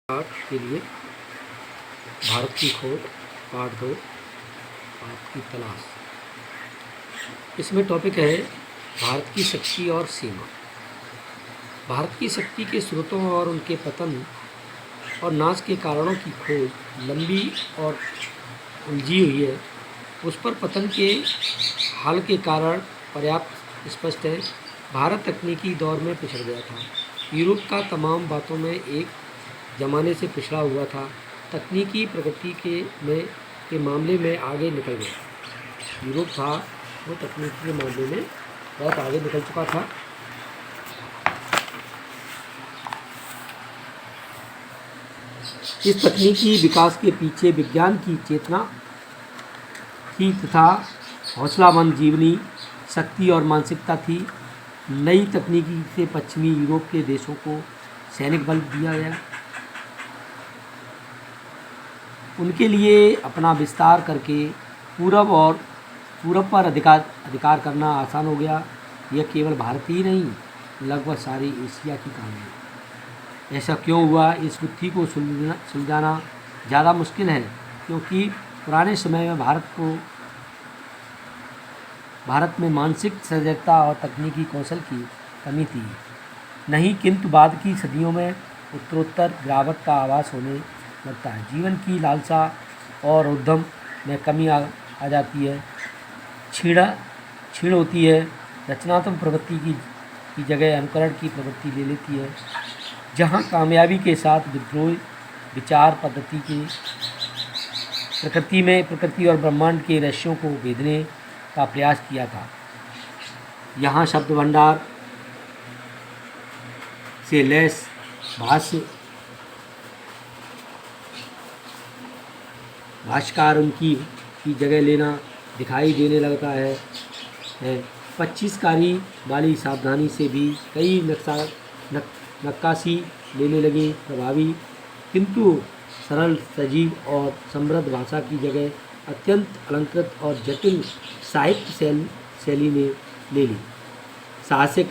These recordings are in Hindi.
पाठ के लिए भारत की खोज पार्ट 2 आपकी तलाश। इसमें टॉपिक है भारत की शक्ति और सीमा। भारत की शक्ति के स्रोतों और उनके पतन और नाश के कारणों की खोज लंबी और उलझी हुई है। उस पर पतन के हाल के कारण पर्याप्त स्पष्ट है। भारत तकनीकी दौर में पिछड़ गया था। यूरोप का तमाम बातों में एक ज़माने से पिछड़ा हुआ था। तकनीकी प्रगति के मामले में आगे निकल गया। यूरोप था वो तकनीकी के मामले में बहुत आगे निकल चुका था। इस तकनीकी विकास के पीछे विज्ञान की चेतना थी तथा हौसलामंद जीवनी शक्ति और मानसिकता थी। नई तकनीकी से पश्चिमी यूरोप के देशों को सैनिक बल दिया गया। उनके लिए अपना विस्तार करके पूरब पर अधिकार करना आसान हो गया। यह केवल भारत ही नहीं, लगभग सारी एशिया की कहानी है। ऐसा क्यों हुआ, इस गुत्थी को सुलझाना ज़्यादा मुश्किल है, क्योंकि पुराने समय में भारत में मानसिक सजगता और तकनीकी कौशल की कमी थी नहीं, किंतु बाद की सदियों में उत्तरोत्तर गिरावट का आभास होने लगता है। जीवन की लालसा और उद्यम में कमी आ जाती है, क्षीण होती है। रचनात्मक प्रवृत्ति की जगह अनुकरण की प्रवृत्ति ले लेती है। जहाँ कामयाबी के साथ विद्रोह विचार पद्धति की प्रकृति और ब्रह्मांड के रहस्यों को भेदने का प्रयास किया था, यहाँ शब्द भंडार से लैस भाष्यकार उनकी जगह लेना दिखाई देने लगता है। 25 कारी वाली सावधानी से भी कई नक्काशी लेने लगे। प्रभावी किंतु सरल सजीव और समृद्ध भाषा की जगह अत्यंत अलंकृत और जटिल साहित्य शैली ने ले ली। साहसिक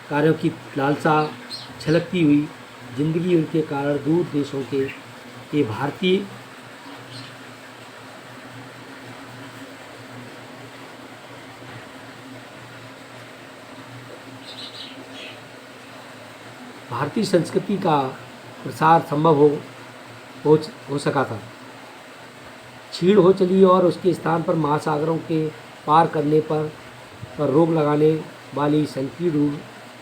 कार्यों की लालसा छलकती हुई जिंदगी उनके कारण दूर देशों के भारतीय संस्कृति का प्रसार संभव हो सका था। क्षीण हो चली और उसके स्थान पर महासागरों के पार करने पर रोक लगाने वाली संकीर्ण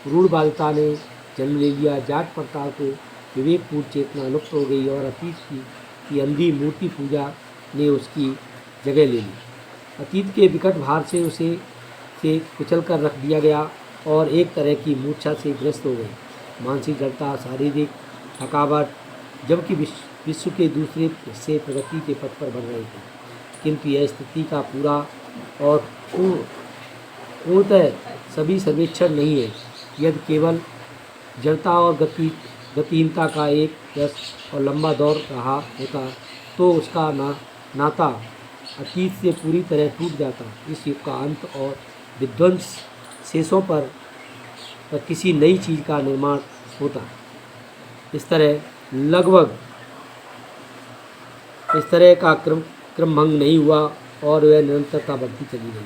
रूढ़वादिता ने जन्म ले लिया। जाट पड़ताल को विवेकपूर्ण चेतना लुप्त हो गई और अतीत की अंधी मूर्ति पूजा ने उसकी जगह ले ली। अतीत के विकट भार से उसे कुचल कर रख दिया गया और एक तरह की मूर्छा से ग्रस्त हो गई। मानसिक जड़ता, शारीरिक थकावट, जबकि विश्व के दूसरे हिस्से प्रगति के पथ पर बढ़ रहे थे, किंतु यह स्थिति का पूरा और पूर्णतः सभी सर्वेक्षण नहीं है। यदि केवल जड़ता और गतिहीनता का एक व्यस्त और लंबा दौर रहा होता तो उसका नाता अतीत से पूरी तरह टूट जाता। इस युग का अंत और विध्वंस शेषों पर किसी नई चीज़ का निर्माण होता। इस तरह का क्रम भंग नहीं हुआ और वह निरंतरता बढ़ती चली गई।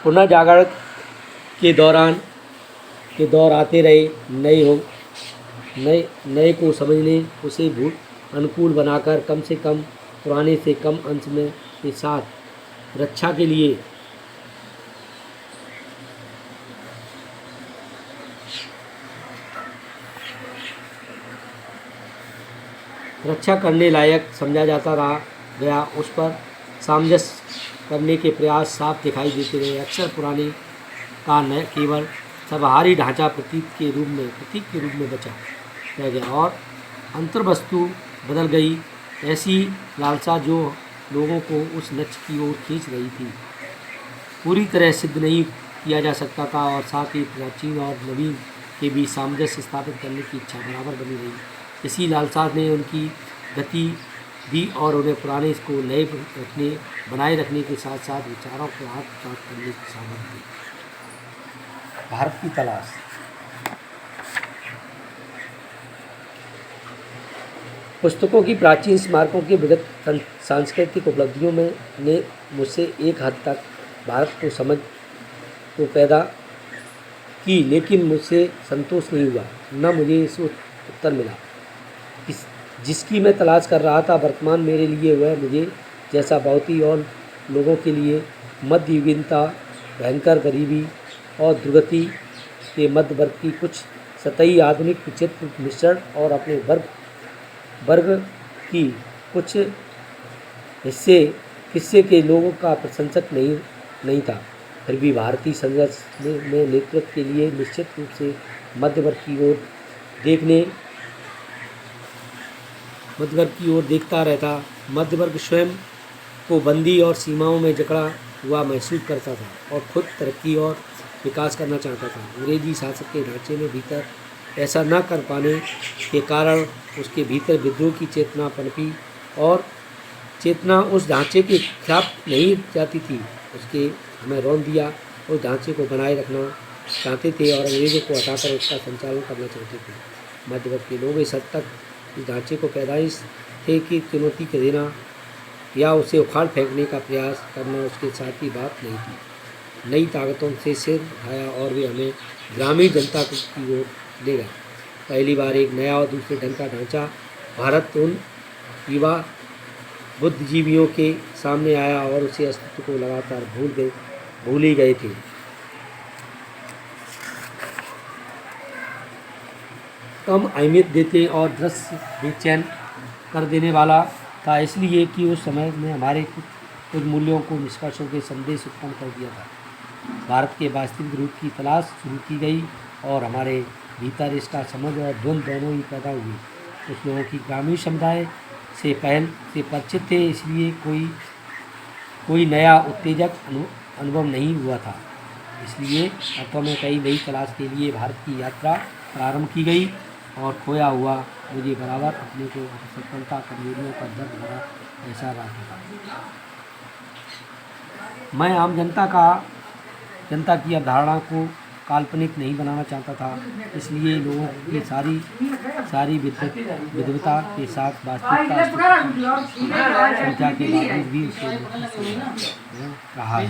पुनः जागरण के दौर आते रहे। नए को समझने, उसे भूत अनुकूल बनाकर कम से कम पुराने से कम अंश में के साथ रक्षा करने लायक समझा जाता रहा गया। उस पर सामंजस्य करने के प्रयास साफ दिखाई देते रहे। अक्सर पुराने का न केवल सर्वहारी ढांचा प्रतीक के रूप में बचा रह गया और अंतर्वस्तु बदल गई। ऐसी लालसा जो लोगों को उस लक्ष्य की ओर खींच रही थी, पूरी तरह सिद्ध नहीं किया जा सकता था और साथ ही प्राचीन और नवीन के बीच सामंजस्य स्थापित करने की इच्छा बराबर बनी रही। इसी लालसा ने उनकी गति दी और उन्हें पुराने को नए बनाए रखने के साथ साथ विचारों को हाथ प्राप्त करने की सामर्थ्य दी। भारत की तलाश। पुस्तकों की प्राचीन स्मारकों की विगत सांस्कृतिक उपलब्धियों में ने मुझसे एक हद तक भारत को समझ तो पैदा की, लेकिन मुझसे संतोष नहीं हुआ, न मुझे इस उत्तर मिला जिसकी मैं तलाश कर रहा था। वर्तमान मेरे लिए वह मुझे जैसा बहुत ही और लोगों के लिए मध्ययुगीनता, भयंकर गरीबी और दुर्गति के मध्य वर्ग की कुछ सतही आधुनिक विचित्र मिश्रण और अपने वर्ग की कुछ हिस्से के लोगों का प्रशंसक नहीं था। फिर भी भारतीय संघर्ष में नेतृत्व के लिए निश्चित रूप से मध्य वर्ग की ओर देखता रहता। मध्य वर्ग स्वयं को बंदी और सीमाओं में जकड़ा हुआ महसूस करता था और खुद तरक्की और विकास करना चाहता था। अंग्रेजी शासक के ढांचे में भीतर ऐसा न कर पाने के कारण उसके भीतर विद्रोह की चेतना पनपी और चेतना उस ढांचे के खिलाफ नहीं जाती थी। उसके हमें रौंद दिया उस ढांचे को बनाए रखना चाहते थे और अंग्रेज़ों को हटाकर उसका संचालन करना चाहते थे। मध्य वर्ग के लोग इस हद तक इस ढांचे को पैदाइश थे कि चुनौती के देना या उसे उखाड़ फेंकने का प्रयास करना उसके साथ की बात नहीं थी। नई ताकतों से सिर उठाया और वे हमें ग्रामीण जनता की ओर ले गए। पहली बार एक नया और दूसरे ढंग का ढांचा भारत उन युवा बुद्धिजीवियों के सामने आया और उसे अस्तित्व को लगातार भूल ही गए थे। कम अहमियत देते और दृश्य बेचैन कर देने वाला था, इसलिए कि उस समय में हमारे कुछ मूल्यों को निष्कर्षों के संदेश उत्पन्न कर दिया था। भारत के वास्तविक रूप की तलाश शुरू की गई और हमारे भीतर इसका समझ और द्वंद्व दोनों ही पैदा हुए। कुछ लोगों की ग्रामीण समुदाय से पहल से परिचित थे, इसलिए कोई नया उत्तेजक अनुभव नहीं हुआ था। इसलिए अर्थों में कई नई तलाश के लिए भारत की यात्रा प्रारंभ की गई और खोया हुआ मुझे बराबर अपने को असफलता कमजोरियों का दर्द भरा एहसास आता था। मैं आम जनता की अवधारणा को काल्पनिक नहीं बनाना चाहता था, इसलिए लोगों की सारी विद्वता के साथ वास्तविकता संख्या के बावजूद भी उसे कहा है।